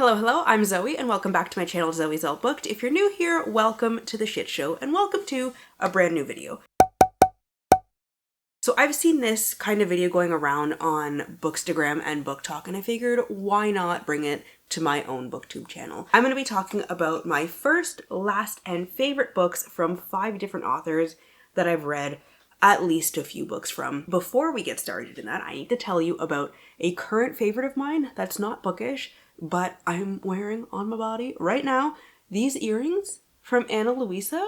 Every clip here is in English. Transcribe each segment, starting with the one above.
Hello, hello, I'm Zoe and welcome back to my channel, Zoe's All Booked. If you're new here, welcome to the shit show and welcome to a brand new video. So I've seen this kind of video going around on Bookstagram and Book Talk, and I figured why not bring it to my own booktube channel. I'm going to be talking about my first, last, and favorite books from 5 different authors that I've read at least a few books from. Before we get started in that, I need to tell you about a current favorite of mine that's not bookish, but I'm wearing on my body right now. These earrings from Luisa.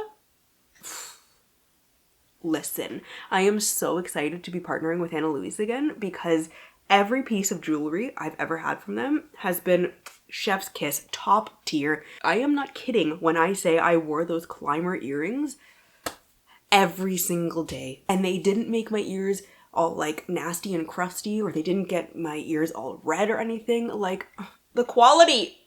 Listen, I am so excited to be partnering with Luisa again because every piece of jewelry I've ever had from them has been chef's kiss, top tier. I am not kidding when I say I wore those climber earrings every single day, and they didn't make my ears all like nasty and crusty, or they didn't get my ears all red or anything. Like, the quality,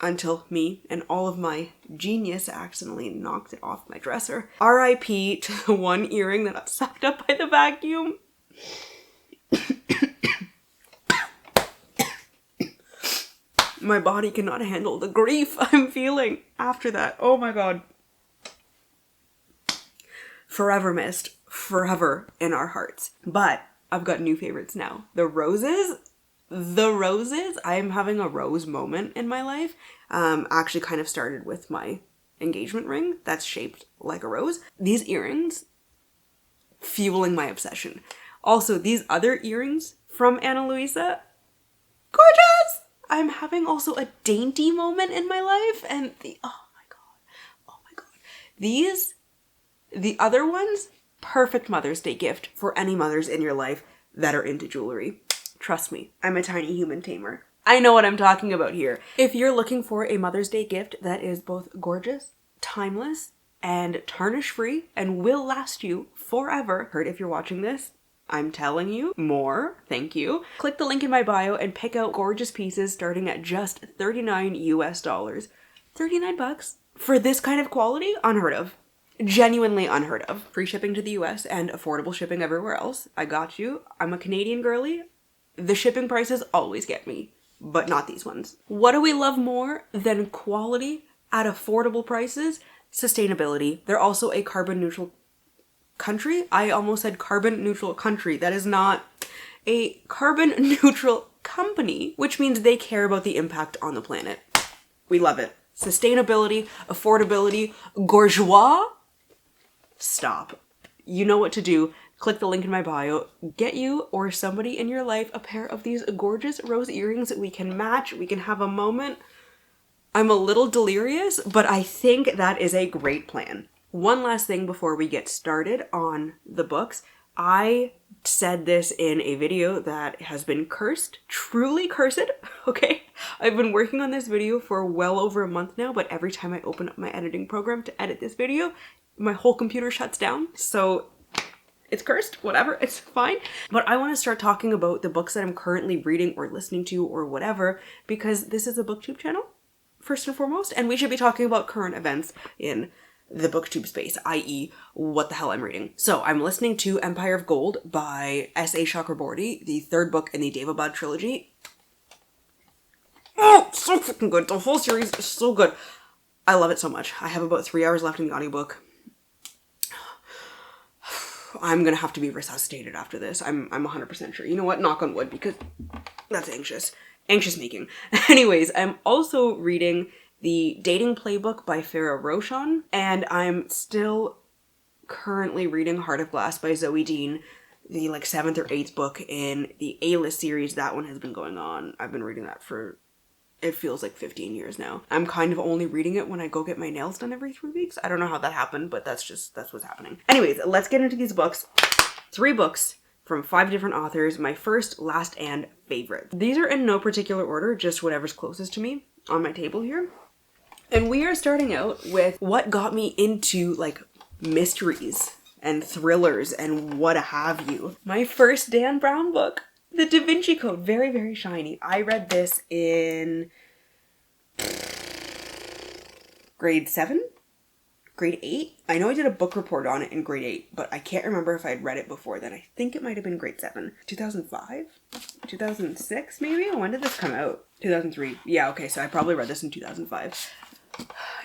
until me and all of my genius accidentally knocked it off my dresser. R.I.P. to the one earring that got sucked up by the vacuum. My body cannot handle the grief I'm feeling after that. Oh my god. Forever missed, forever in our hearts. But I've got new favorites now. The roses, I'm having a rose moment in my life. Actually kind of started with my engagement ring that's shaped like a rose. These earrings, fueling my obsession. Also, these other earrings from Luisa, gorgeous! I'm having also a dainty moment in my life, and oh my god. The other ones, perfect Mother's Day gift for any mothers in your life that are into jewelry. Trust me, I'm a tiny human tamer. I know what I'm talking about here. If you're looking for a Mother's Day gift that is both gorgeous, timeless, and tarnish-free, and will last you forever, heard if you're watching this, I'm telling you more, thank you. Click the link in my bio and pick out gorgeous pieces starting at just $39 US. 39 bucks for this kind of quality? Unheard of. Genuinely unheard of. Free shipping to the US and affordable shipping everywhere else. I got you. I'm a Canadian girly. The shipping prices always get me, but not these ones. What do we love more than quality at affordable prices? Sustainability. They're also a carbon neutral country. I almost said carbon neutral country. That is not a carbon neutral company, which means they care about the impact on the planet. We love it. Sustainability, affordability, bourgeois. Stop. You know what to do. Click the link in my bio. Get you or somebody in your life a pair of these gorgeous rose earrings. We can match. We can have a moment. I'm a little delirious, but I think that is a great plan. One last thing before we get started on the books. I said this in a video that has been cursed. Truly cursed. Okay? I've been working on this video for well over a month now, but every time I open up my editing program to edit this video, my whole computer shuts down. So it's cursed, whatever, it's fine. But I want to start talking about the books that I'm currently reading or listening to or whatever, because this is a booktube channel, first and foremost, and we should be talking about current events in the booktube space, i.e. what the hell I'm reading. So I'm listening to Empire of Gold by S.A. Chakraborty, the 3rd book in the Devabad trilogy. Oh, so freaking good. The whole series is so good. I love it so much. I have about 3 hours left in the audiobook. I'm gonna have to be resuscitated after this. I'm 100% sure. You know what? Knock on wood, because that's anxious. Anxious making. Anyways, I'm also reading the Dating Playbook by Farah Roshan, and I'm still currently reading Heart of Glass by Zoe Dean, the 7th or 8th book in the A-List series. That one has been going on. I've been reading that for, it feels like 15 years now. I'm kind of only reading it when I go get my nails done every 3 weeks. I don't know how that happened, but that's what's happening. Anyways, let's get into these books. 3 books from 5 different authors, my first, last, and favorite. These are in no particular order, just whatever's closest to me on my table here. And we are starting out with what got me into mysteries and thrillers and what have you. My first Dan Brown book, The Da Vinci Code, very, very shiny. I read this in grade 7, grade 8. I know I did a book report on it in grade 8, but I can't remember if I'd read it before then. I think it might have been grade 7. 2005? 2006 maybe? When did this come out? 2003. Yeah, okay, so I probably read this in 2005.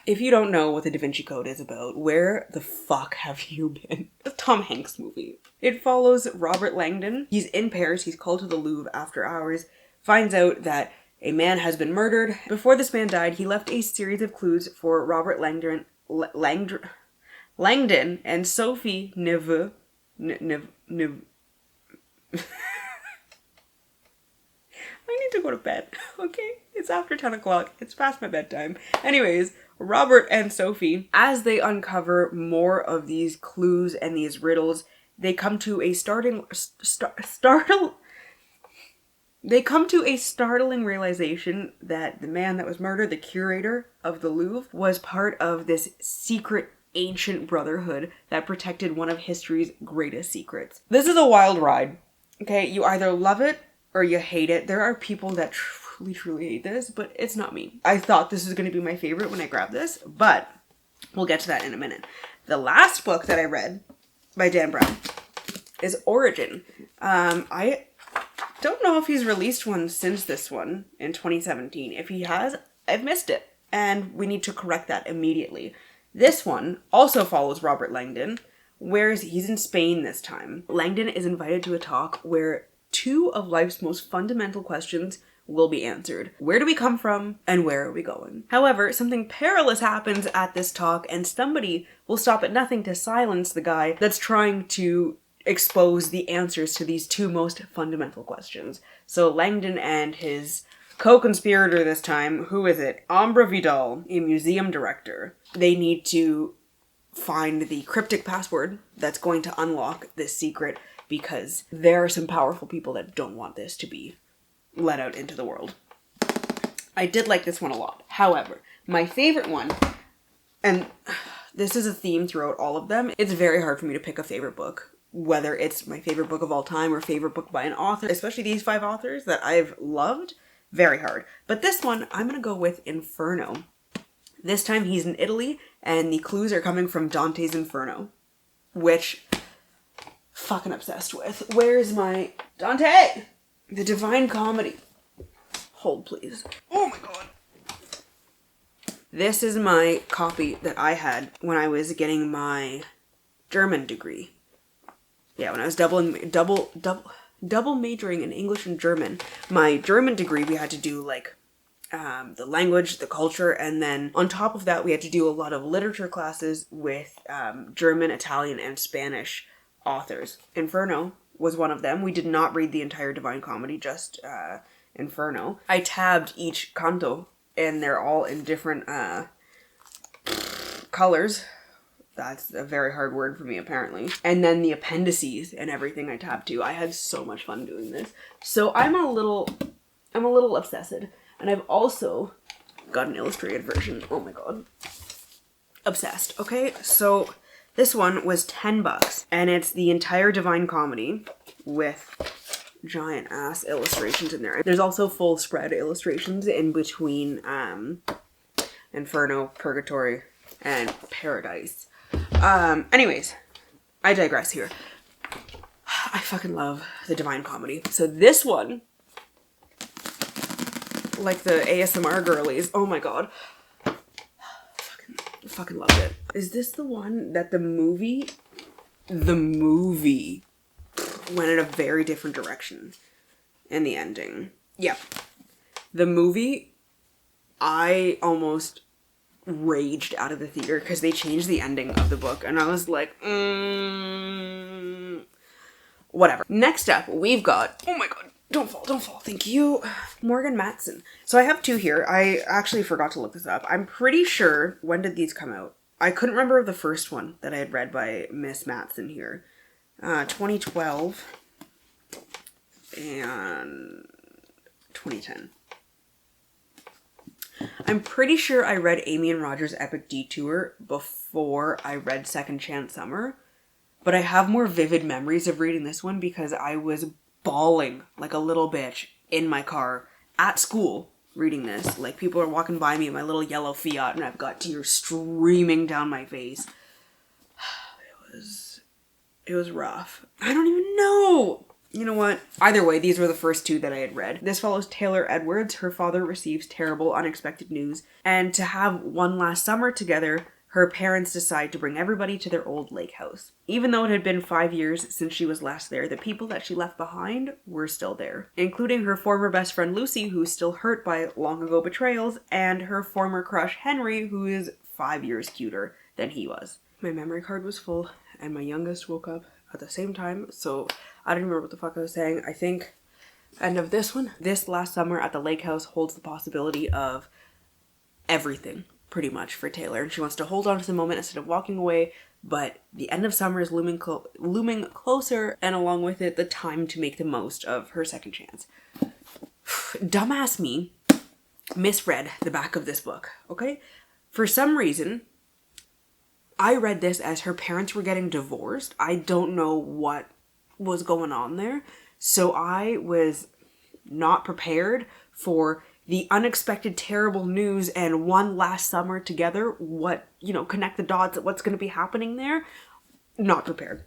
If you don't know what the Da Vinci Code is about, where the fuck have you been? A Tom Hanks movie. It follows Robert Langdon. He's in Paris. He's called to the Louvre after hours. Finds out that a man has been murdered. Before this man died, he left a series of clues for Robert Langdon and Sophie Neveu. I need to go to bed, okay? It's after 10 o'clock. It's past my bedtime. Anyways, Robert and Sophie, as they uncover more of these clues and these riddles, they come to a startling realization that the man that was murdered, the curator of the Louvre, was part of this secret ancient brotherhood that protected one of history's greatest secrets. This is a wild ride, okay? You either love it or you hate it. There are people that truly hate this, but it's not me. I thought this was going to be my favorite when I grabbed this, but we'll get to that in a minute. The last book that I read by Dan Brown is Origin. I don't know if he's released one since this one in 2017. If he has, I've missed it, and we need to correct that immediately. This one also follows Robert Langdon, whereas he's in Spain this time. Langdon is invited to a talk where two of life's most fundamental questions will be answered. Where do we come from and where are we going? However, something perilous happens at this talk and somebody will stop at nothing to silence the guy that's trying to expose the answers to these two most fundamental questions. So Langdon and his co-conspirator this time, who is it? Ambra Vidal, a museum director. They need to find the cryptic password that's going to unlock this secret because there are some powerful people that don't want this to be let out into the world. I did like this one a lot. However, my favorite one, and this is a theme throughout all of them, it's very hard for me to pick a favorite book, whether it's my favorite book of all time or favorite book by an author, especially these 5 authors that I've loved, very hard. But this one, I'm going to go with Inferno. This time he's in Italy, and the clues are coming from Dante's Inferno, which fucking obsessed with. Where's my Dante? The Divine Comedy. Hold, please. Oh my god. This is my copy that I had when I was getting my German degree. Yeah, when I was double majoring in English and German. My German degree, we had to do like the language, the culture, and then on top of that, we had to do a lot of literature classes with German, Italian, and Spanish authors. Inferno was one of them. We did not read the entire Divine Comedy, just Inferno. I tabbed each canto, and they're all in different colors. That's a very hard word for me, apparently. And then the appendices and everything I tabbed to. I had so much fun doing this. So I'm a little obsessed. And I've also got an illustrated version. Oh my god. Obsessed. Okay, so this one was $10, and it's the entire Divine Comedy with giant ass illustrations in there. There's also full spread illustrations in between Inferno, Purgatory, and Paradise. Anyways, I digress here. I fucking love the Divine Comedy. So this one, like the ASMR girlies, oh my god. Fucking loved it. Is this the one that the movie went in a very different direction in the ending? Yeah. The movie, I almost raged out of the theater because they changed the ending of the book and I was like, whatever. Next up, we've got, oh my god, don't fall, thank you, Morgan Matson. So I have 2 here. I actually forgot to look this up. I'm pretty sure, when did these come out? I couldn't remember the first one that I had read by Miss Matson here. 2012 and 2010. I'm pretty sure I read Amy and Roger's Epic Detour before I read Second Chance Summer, but I have more vivid memories of reading this one because I was bawling like a little bitch in my car at school reading this. Like, people are walking by me in my little yellow Fiat and I've got tears streaming down my face. It was rough. I don't even know. You know what? Either way, these were the first two that I had read. This follows Taylor Edwards. Her father receives terrible, unexpected news. And to have one last summer together, her parents decide to bring everybody to their old lake house. Even though it had been 5 years since she was last there, the people that she left behind were still there. Including her former best friend Lucy, who's still hurt by long ago betrayals, and her former crush Henry, who is 5 years cuter than he was. My memory card was full, and my youngest woke up at the same time, so I don't remember what the fuck I was saying. I think, end of this one, this last summer at the lake house holds the possibility of everything, pretty much, for Taylor. And she wants to hold on to the moment instead of walking away, but the end of summer is looming closer, and along with it, the time to make the most of her second chance. Dumbass me misread the back of this book, okay? For some reason, I read this as her parents were getting divorced. I don't know what was going on there. So I was not prepared for the unexpected terrible news and one last summer together. What, connect the dots at what's going to be happening there. Not prepared.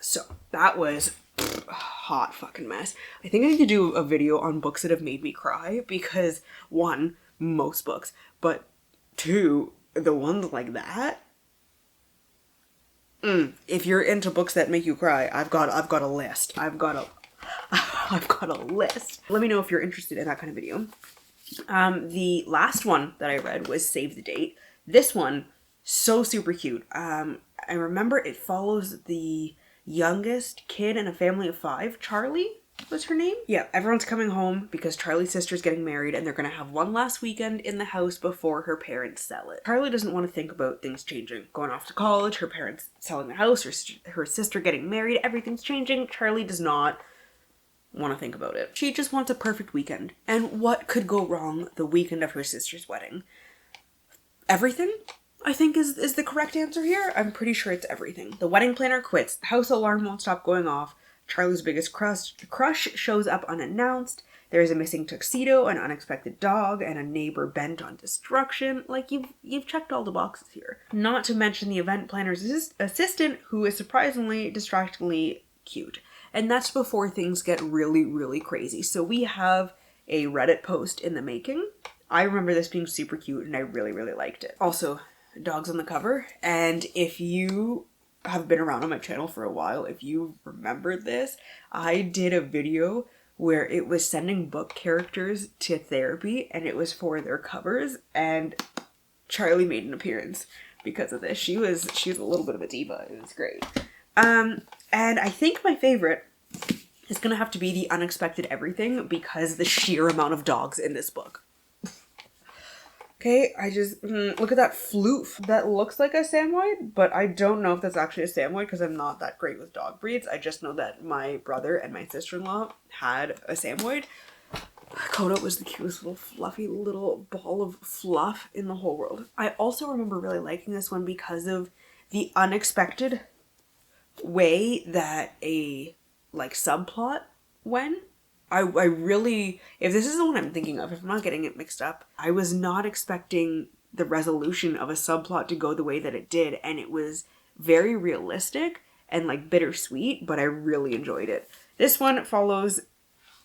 So that was a hot fucking mess. I think I need to do a video on books that have made me cry because, one, most books, but two, the ones like that. If you're into books that make you cry, I've got a list. I've got a list. Let me know if you're interested in that kind of video. The last one that I read was Save the Date. This one, so super cute. I remember it follows the youngest kid in a family of 5. Charlie was her name? Yeah, everyone's coming home because Charlie's sister's getting married and they're going to have one last weekend in the house before her parents sell it. Charlie doesn't want to think about things changing. Going off to college, her parents selling the house, her sister getting married, everything's changing. Charlie does not want to think about it. She just wants a perfect weekend. And what could go wrong the weekend of her sister's wedding? Everything, I think, is the correct answer here. I'm pretty sure it's everything. The wedding planner quits. The house alarm won't stop going off. Charlie's biggest crush shows up unannounced. There is a missing tuxedo, an unexpected dog, and a neighbor bent on destruction. Like, you've checked all the boxes here. Not to mention the event planner's assistant, who is surprisingly, distractingly cute. And that's before things get really, really crazy. So we have a Reddit post in the making. I remember this being super cute, and I really, really liked it. Also, dogs on the cover. And if you have been around on my channel for a while, if you remember this, I did a video where it was sending book characters to therapy and it was for their covers, and Charlie made an appearance because of this. She was a little bit of a diva. It was great. And I think my favorite is gonna have to be The Unexpected Everything because the sheer amount of dogs in this book. Okay, I just, look at that floof. That looks like a Samoyed, but I don't know if that's actually a Samoyed because I'm not that great with dog breeds. I just know that my brother and my sister-in-law had a Samoyed. Kodo was the cutest little fluffy little ball of fluff in the whole world. I also remember really liking this one because of the unexpected way that a, subplot went. I really, if this is the one I'm thinking of, if I'm not getting it mixed up, I was not expecting the resolution of a subplot to go the way that it did, and it was very realistic and bittersweet, but I really enjoyed it. This one follows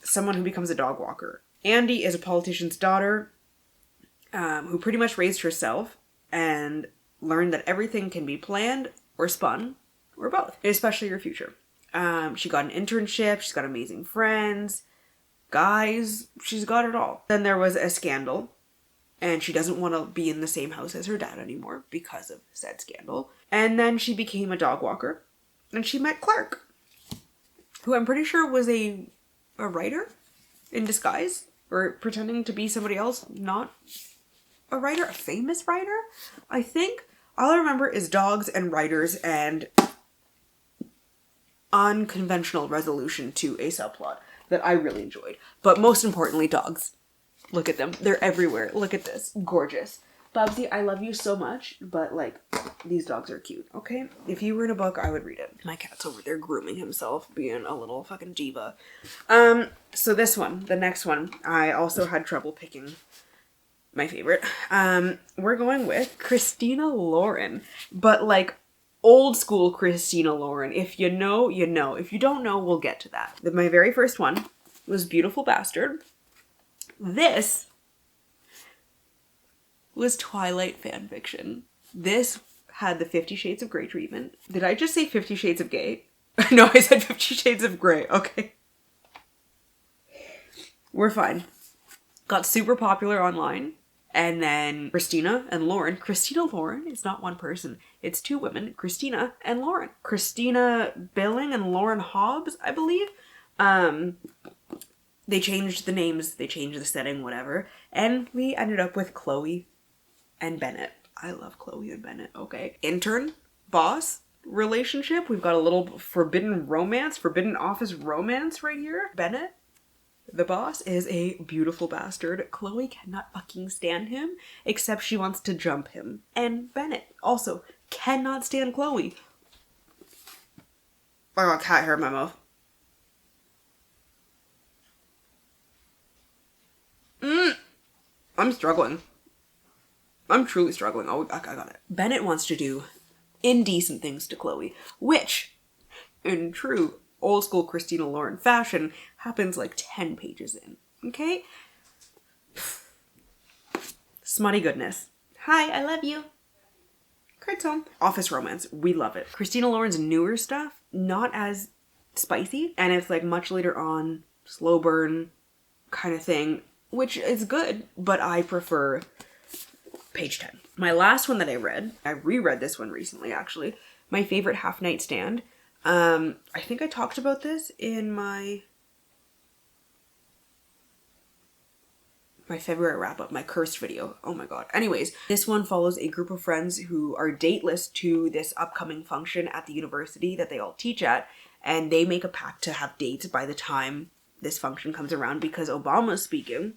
someone who becomes a dog walker. Andy is a politician's daughter who pretty much raised herself and learned that everything can be planned or spun or both, especially your future. She got an internship, she's got amazing friends, guys, she's got it all. Then there was a scandal, and she doesn't want to be in the same house as her dad anymore because of said scandal. And then she became a dog walker, and she met Clark, who I'm pretty sure was a writer in disguise, or pretending to be somebody else, not a writer, a famous writer, I think. All I remember is dogs and writers and unconventional resolution to a subplot that I really enjoyed. But most importantly, dogs. Look at them. They're everywhere. Look at this. Gorgeous. Bubsy, I love you so much, but like, these dogs are cute, okay? If you were in a book, I would read it. My cat's over there grooming himself, being a little fucking diva. So this one, the next one, I also had trouble picking my favorite. We're going with Christina Lauren, but like old school Christina Lauren. If you know, you know. If you don't know, we'll get to that. My very first one was Beautiful Bastard. This was Twilight fanfiction. This had the 50 Shades of Grey treatment. Did I just say 50 Shades of Gay? No, I said 50 Shades of Grey. Okay. We're fine. Got super popular online. And then Christina and Lauren. Christina Lauren is not one person. It's two women, Christina and Lauren. Christina Billing and Lauren Hobbs, I believe. They changed the names, they changed the setting, whatever. And we ended up with Chloe and Bennett. I love Chloe and Bennett, okay. Intern, boss relationship. We've got a little forbidden romance, forbidden office romance right here. Bennett, the boss, is a beautiful bastard. Chloe cannot fucking stand him, except she wants to jump him. And Bennett also cannot stand Chloe. I got cat hair in my mouth. I'm struggling. I'm truly struggling. Oh, I got it. Bennett wants to do indecent things to Chloe, which, in true old school Christina Lauren fashion, happens like 10 pages in. Okay? Smutty goodness. Hi, I love you. Kurt's home. Office romance. We love it. Christina Lauren's newer stuff, not as spicy, and it's like much later on, slow burn kind of thing, which is good, but I prefer page 10. My last one that I read, I reread this one recently actually, my favorite half night stand. I think I talked about this in my February wrap up, my cursed video. Oh my god. Anyways, this one follows a group of friends who are dateless to this upcoming function at the university that they all teach at, and they make a pact to have dates by the time this function comes around because Obama's speaking,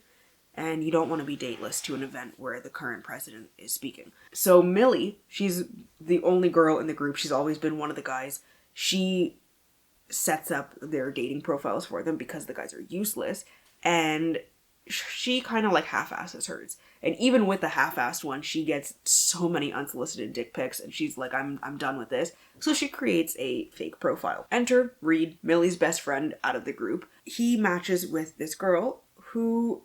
and you don't want to be dateless to an event where the current president is speaking. So Millie, she's the only girl in the group. She's always been one of the guys. She sets up their dating profiles for them because the guys are useless, and she kind of like half-asses hers. And even with the half-assed one, she gets so many unsolicited dick pics, and she's like, I'm done with this. So she creates a fake profile. Enter Reed, Millie's best friend out of the group. He matches with this girl who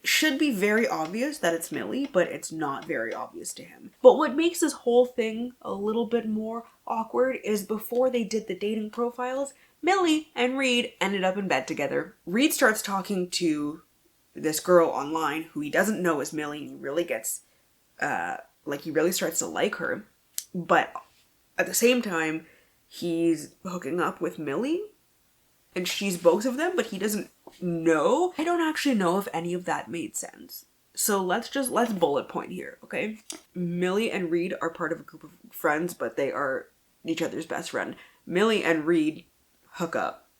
should be very obvious that it's Millie, but it's not very obvious to him. But what makes this whole thing a little bit more awkward is before they did the dating profiles, Millie and Reed ended up in bed together. Reed starts talking to this girl online who he doesn't know is Millie, and he really gets, he really starts to like her. But at the same time, he's hooking up with Millie, and she's both of them, but he doesn't know. I don't actually know if any of that made sense. So let's bullet point here, okay? Millie and Reed are part of a group of friends, but they are each other's best friend. Millie and Reed hook up.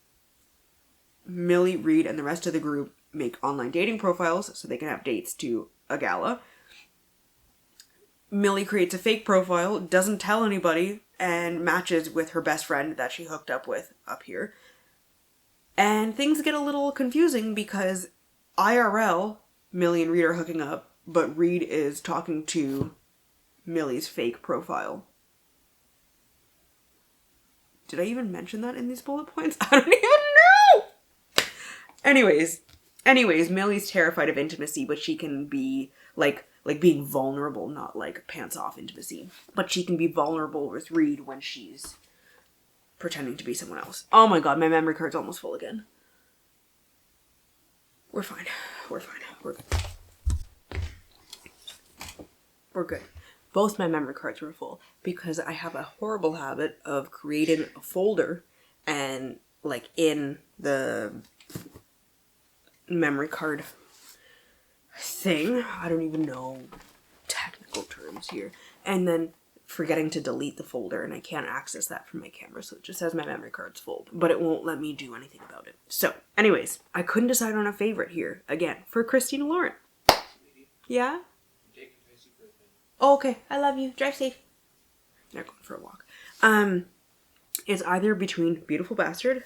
Millie, Reed, and the rest of the group make online dating profiles so they can have dates to a gala. Millie creates a fake profile, doesn't tell anybody, and matches with her best friend that she hooked up with up here. And things get a little confusing because IRL, Millie and Reed are hooking up, but Reed is talking to Millie's fake profile. Did I even mention that in these bullet points? I don't even know! Anyways, Millie's terrified of intimacy, but she can be like being vulnerable, not like pants off intimacy. But she can be vulnerable with Reed when she's pretending to be someone else. Oh my god, my memory card's almost full again. We're fine. We're good. We're good. Both my memory cards were full because I have a horrible habit of creating a folder and like in the memory card thing, I don't even know technical terms here, and then forgetting to delete the folder, and I can't access that from my camera, so it just says my memory card's full, but it won't let me do anything about it. So anyways, I couldn't decide on a favorite here again for Christina Lauren. Yeah? Oh, okay, I love you. Drive safe. They're going for a walk. It's either between Beautiful Bastard,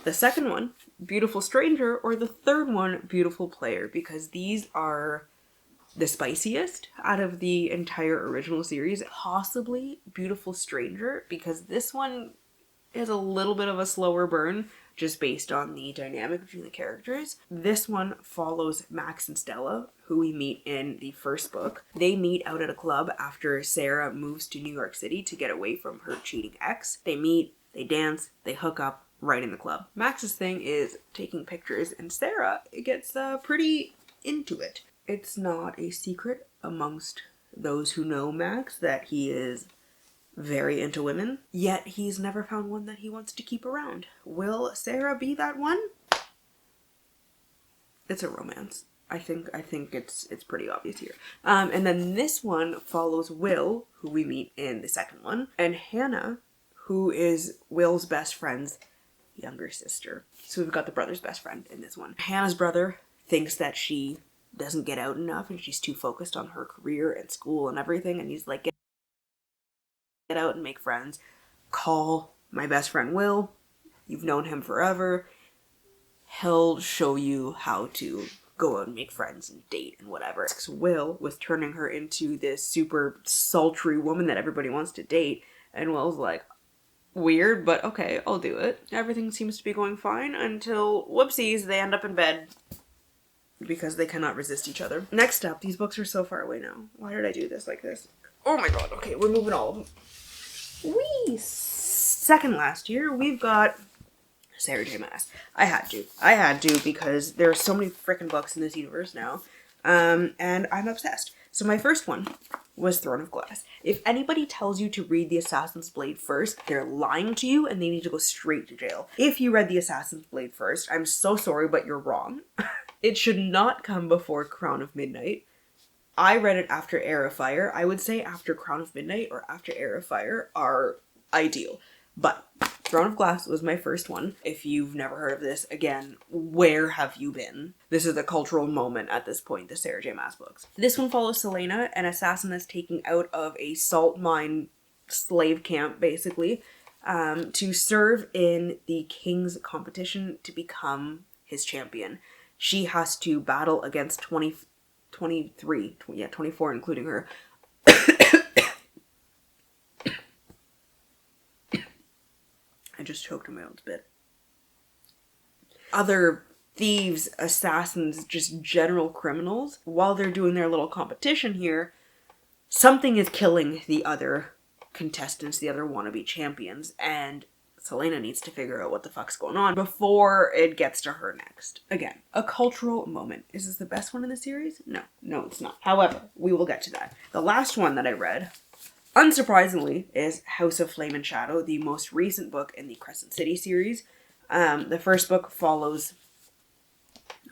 the second one, Beautiful Stranger, or the third one, Beautiful Player, because these are the spiciest out of the entire original series. Possibly Beautiful Stranger, because this one is a little bit of a slower burn, just based on the dynamic between the characters. This one follows Max and Stella, who we meet in the first book. They meet out at a club after Sarah moves to New York City to get away from her cheating ex. They meet, they dance, they hook up right in the club. Max's thing is taking pictures, and Sarah gets pretty into it. It's not a secret amongst those who know Max that he is very into women, yet he's never found one that he wants to keep around. Will Sarah be that one? It's a romance. I think it's pretty obvious here. And then this one follows Will, who we meet in the second one, and Hannah, who is Will's best friend's younger sister. So we've got the brother's best friend in this one. Hannah's brother thinks that she doesn't get out enough and she's too focused on her career and school and everything, and he's like, get out and make friends. Call my best friend Will. You've known him forever. He'll show you how to go out and make friends and date and whatever. So Will was turning her into this super sultry woman that everybody wants to date, and Will's like, weird, but okay, I'll do it. Everything seems to be going fine until, whoopsies, they end up in bed because they cannot resist each other. Next up, these books are so far away now. Why did I do this like this? Oh my god, okay, we're moving all of them. Second last year, we've got Sarah J. Maas. I had to because there are so many freaking books in this universe now, and I'm obsessed. So my first one was Throne of Glass. If anybody tells you to read The Assassin's Blade first, they're lying to you and they need to go straight to jail. If you read The Assassin's Blade first, I'm so sorry, but you're wrong. It should not come before Crown of Midnight. I read it after Heir of Fire. I would say after Crown of Midnight or after Heir of Fire are ideal. But Throne of Glass was my first one. If you've never heard of this, again, where have you been? This is a cultural moment at this point, the Sarah J. Maas books. This one follows Selena, an assassin that's taken out of a salt mine slave camp, basically, to serve in the king's competition to become his champion. She has to battle against 24 including her. I just choked on my own spit. Other thieves, assassins, just general criminals, while they're doing their little competition here, something is killing the other contestants, the other wannabe champions, and Selena needs to figure out what the fuck's going on before it gets to her next. Again, a cultural moment. Is this the best one in the series? No, it's not. However, we will get to that. The last one that I read, unsurprisingly, is House of Flame and Shadow, the most recent book in the Crescent City series. The first book follows,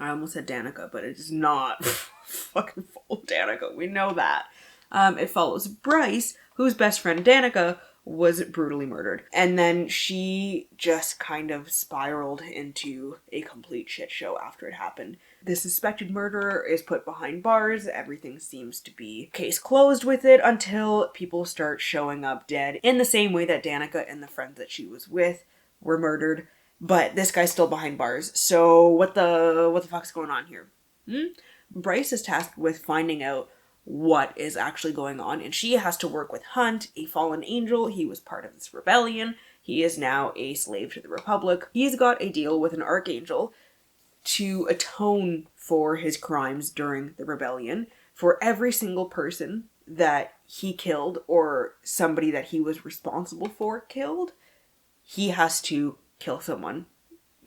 I almost said Danica, but it is not fucking full Danica. We know that. It follows Bryce, whose best friend Danica was brutally murdered. And then she just kind of spiraled into a complete shit show after it happened. The suspected murderer is put behind bars. Everything seems to be case closed with it until people start showing up dead in the same way that Danica and the friends that she was with were murdered. But this guy's still behind bars. So what the fuck's going on here? Bryce is tasked with finding out what is actually going on, and she has to work with Hunt, a fallen angel. He was part of this rebellion. He is now a slave to the Republic. He's got a deal with an archangel to atone for his crimes during the rebellion. For every single person that he killed or somebody that he was responsible for killed, he has to kill someone,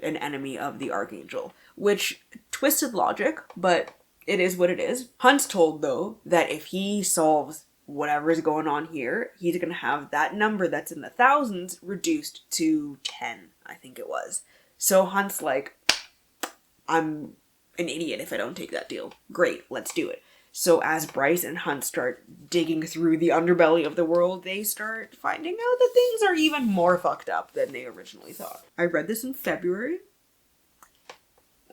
an enemy of the archangel. Which, twisted logic, but it is what it is. Hunt's told, though, that if he solves whatever is going on here, he's going to have that number that's in the thousands reduced to 10, I think it was. So Hunt's like, I'm an idiot if I don't take that deal. Great, let's do it. So as Bryce and Hunt start digging through the underbelly of the world, they start finding out that things are even more fucked up than they originally thought. I read this in February.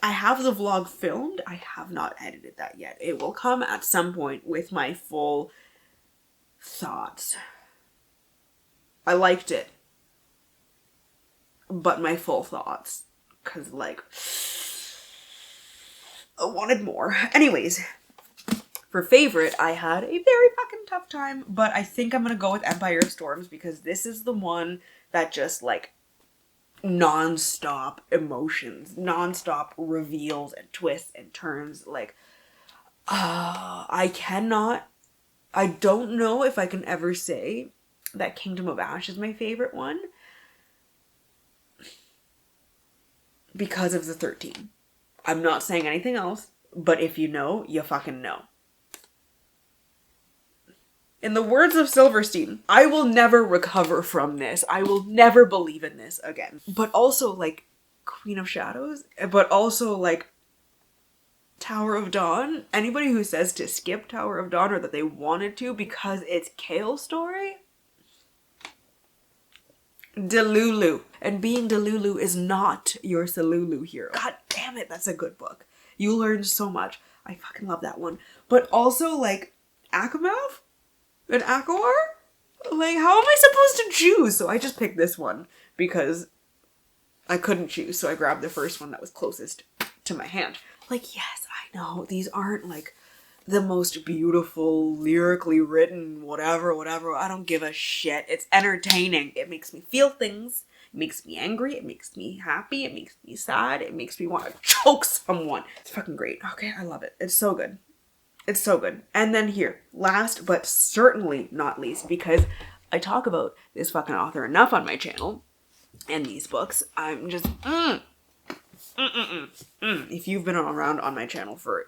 I have the vlog filmed. I have not edited that yet. It will come at some point with my full Thoughts. I liked it. But my full thoughts. Because, like, I wanted more. Anyways, for favorite, I had a very fucking tough time. But I think I'm going to go with Empire of Storms because this is the one that just, like, non-stop emotions, non-stop reveals and twists and turns. Like, I don't know if I can ever say that Kingdom of Ash is my favorite one because of the 13. I'm not saying anything else, but if you know, you fucking know. In the words of Silverstein, I will never recover from this. I will never believe in this again. But also, like, Queen of Shadows, but also, like, Tower of Dawn. Anybody who says to skip Tower of Dawn or that they wanted to because it's Kale's story, Delulu. And being Delulu is not your Salulu hero. God damn it, that's a good book. You learn so much. I fucking love that one. But also, like, Akamath and Akawar? Like, how am I supposed to choose? So I just picked this one because I couldn't choose. So I grabbed the first one that was closest to my hand. Like, yes, I know these aren't, like, the most beautiful, lyrically written, whatever. I don't give a shit. It's entertaining. It makes me feel things. It makes me angry. It makes me happy. It makes me sad. It makes me want to choke someone. It's fucking great. Okay, I love it. It's so good. It's so good. And then here, last but certainly not least, because I talk about this fucking author enough on my channel and these books, I'm just, if you've been around on my channel for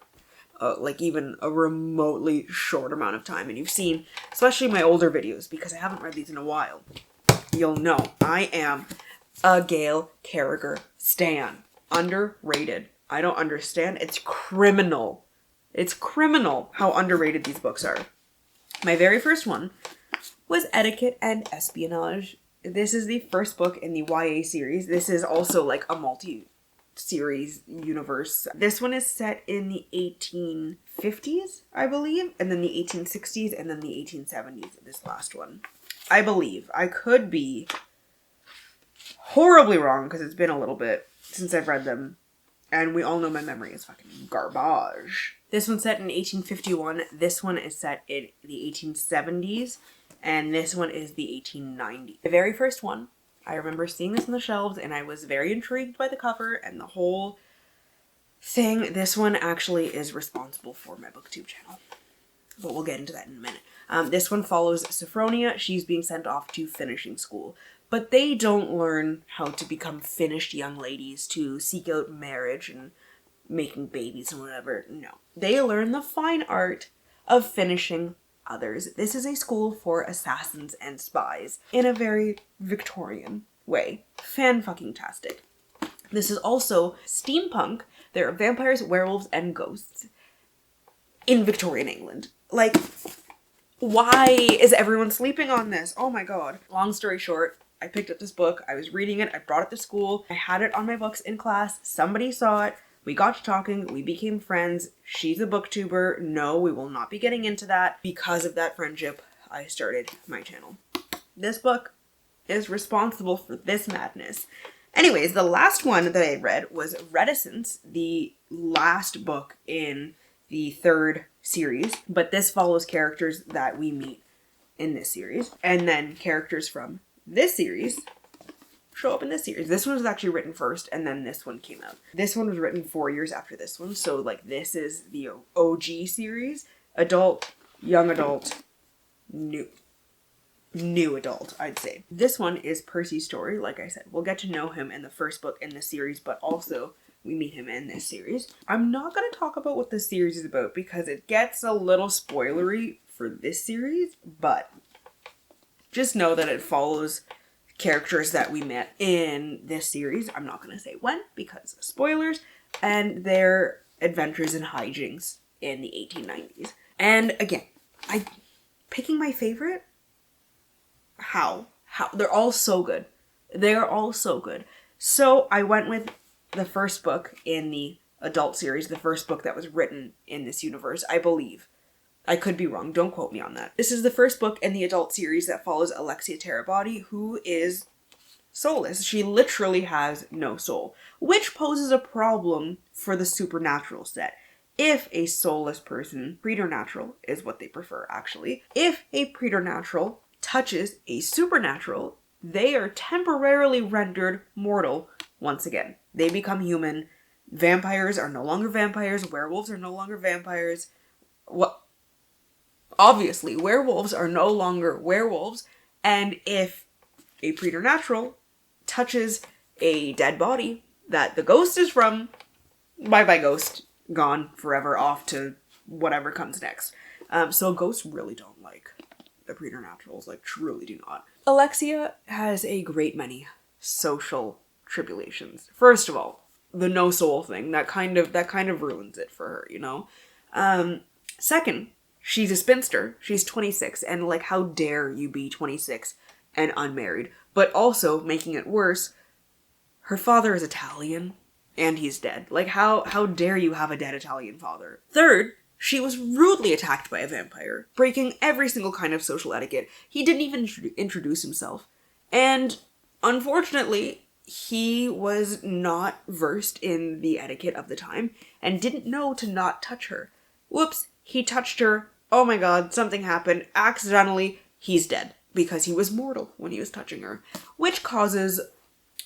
like even a remotely short amount of time and you've seen especially my older videos because I haven't read these in a while, you'll know I am a Gail Carriger stan. Underrated. I don't understand. It's criminal how underrated these books are. My very first one was Etiquette and Espionage. This is the first book in the YA series. This is also like a multi-series universe. This one is set in the 1850s, I believe, and then the 1860s, and then the 1870s, this last one. I believe. I could be horribly wrong because it's been a little bit since I've read them, and we all know my memory is fucking garbage. This one's set in 1851. This one is set in the 1870s. And this one is the 1890s. The very first one, I remember seeing this on the shelves and I was very intrigued by the cover and the whole thing. This one actually is responsible for my booktube channel. But we'll get into that in a minute. This one follows Sophronia. She's being sent off to finishing school. But they don't learn how to become finished young ladies to seek out marriage and making babies and whatever. No. They learn the fine art of finishing others. This is a school for assassins and spies in a very Victorian way. Fan-fucking-tastic. This is also steampunk. There are vampires, werewolves, and ghosts in Victorian England. Like, why is everyone sleeping on this? Oh my god. Long story short, I picked up this book. I was reading it. I brought it to school. I had it on my books in class. Somebody saw it. We got to talking, we became friends. She's a booktuber. No, we will not be getting into that. Because of that friendship, I started my channel. This book is responsible for this madness. Anyways, the last one that I read was Reticence, the last book in the third series. But this follows characters that we meet in this series. And then characters from this series show up in this series. This one was actually written first, and then this one came out. This one was written 4 years after this one, so like this is the OG series. Adult, young adult, new adult, I'd say. This one is Percy's story, like I said. We'll get to know him in the first book in the series, but also we meet him in this series. I'm not going to talk about what this series is about because it gets a little spoilery for this series, but just know that it follows characters that we met in this series. I'm not going to say when because of spoilers, and their adventures and hijinks in the 1890s. And again, picking my favorite? How? They're all so good. They're all so good. So I went with the first book in the adult series, the first book that was written in this universe, I believe. I could be wrong. Don't quote me on that. This is the first book in the adult series that follows Alexia Terabody, who is soulless. She literally has no soul, which poses a problem for the supernatural set. If a soulless person, preternatural is what they prefer actually, if a preternatural touches a supernatural, they are temporarily rendered mortal once again. They become human. Vampires are no longer vampires. Werewolves are no longer vampires. What? Obviously, werewolves are no longer werewolves. And if a preternatural touches a dead body that the ghost is from, bye-bye ghost. Gone forever, off to whatever comes next. So ghosts really don't like the preternaturals, like truly do not. Alexia has a great many social tribulations. First of all, the no soul thing, that kind of ruins it for her, you know? Second, she's a spinster. She's 26, and like, how dare you be 26 and unmarried? But also, making it worse, her father is Italian. And he's dead. Like, how dare you have a dead Italian father? Third, she was rudely attacked by a vampire, breaking every single kind of social etiquette. He didn't even introduce himself. And unfortunately, he was not versed in the etiquette of the time and didn't know to not touch her. Whoops, he touched her. Oh my god, something happened. Accidentally, he's dead because he was mortal when he was touching her, which causes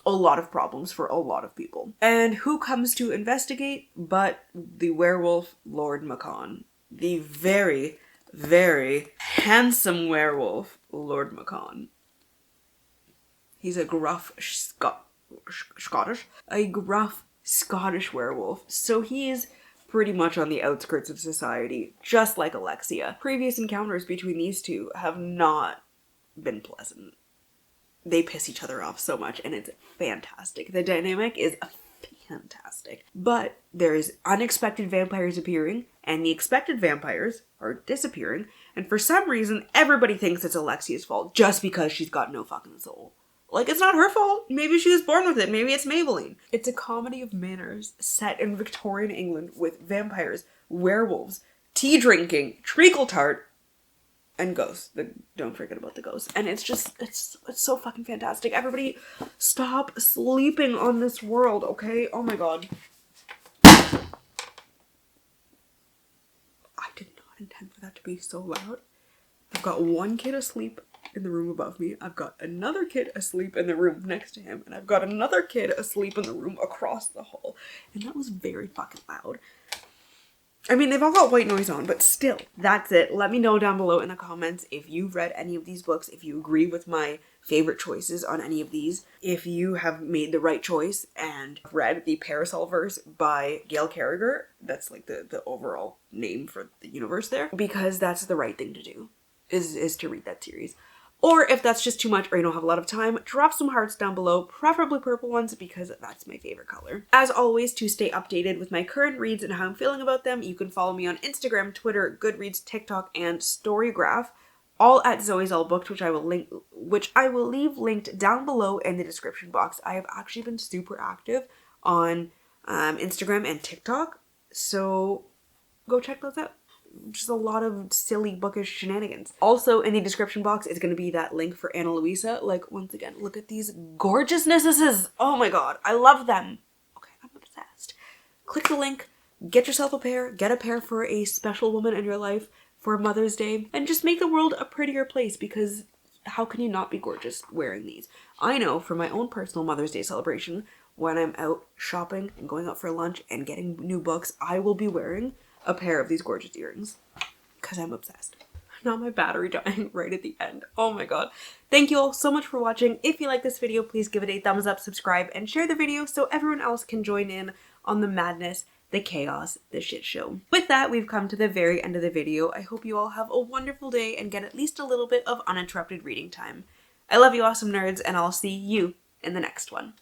a lot of problems for a lot of people. And who comes to investigate but the werewolf Lord Macon. The very, very handsome werewolf Lord Macon. He's a gruff Scottish werewolf. So he's pretty much on the outskirts of society, just like Alexia. Previous encounters between these two have not been pleasant. They piss each other off so much, and it's fantastic. The dynamic is fantastic. But there's unexpected vampires appearing, and the expected vampires are disappearing, and for some reason, everybody thinks it's Alexia's fault, just because she's got no fucking soul. Like, it's not her fault. Maybe she was born with it. Maybe it's Maybelline. It's a comedy of manners set in Victorian England with vampires, werewolves, tea drinking, treacle tart, and ghosts. Don't forget about the ghosts. And it's just, it's so fucking fantastic. Everybody stop sleeping on this world, okay? Oh my god. I did not intend for that to be so loud. I've got one kid asleep in the room above me. I've got another kid asleep in the room next to him. And I've got another kid asleep in the room across the hall. And that was very fucking loud. I mean, they've all got white noise on, but still, that's it. Let me know down below in the comments if you've read any of these books, if you agree with my favorite choices on any of these, if you have made the right choice and read the Parasol verse by Gail Carriger. That's like the overall name for the universe there, because that's the right thing to do, is to read that series. Or if that's just too much or you don't have a lot of time, drop some hearts down below, preferably purple ones because that's my favorite color. As always, to stay updated with my current reads and how I'm feeling about them, you can follow me on Instagram, Twitter, Goodreads, TikTok, and Storygraph, all at Zoe's All Booked, which I will leave linked down below in the description box. I have actually been super active on Instagram and TikTok, so go check those out. Just a lot of silly bookish shenanigans. Also in the description box is going to be that link for Ana Luisa. Like, once again, look at these gorgeousnesses. Oh my god, I love them. Okay, I'm obsessed. Click the link, get yourself a pair, get a pair for a special woman in your life for Mother's Day, and just make the world a prettier place, because how can you not be gorgeous wearing these? I know for my own personal Mother's Day celebration, when I'm out shopping and going out for lunch and getting new books, I will be wearing a pair of these gorgeous earrings because I'm obsessed. Now my battery dying right at the end. Oh my god. Thank you all so much for watching. If you like this video, please give it a thumbs up, subscribe, and share the video so everyone else can join in on the madness, the chaos, the shit show. With that, we've come to the very end of the video. I hope you all have a wonderful day and get at least a little bit of uninterrupted reading time. I love you awesome nerds, and I'll see you in the next one.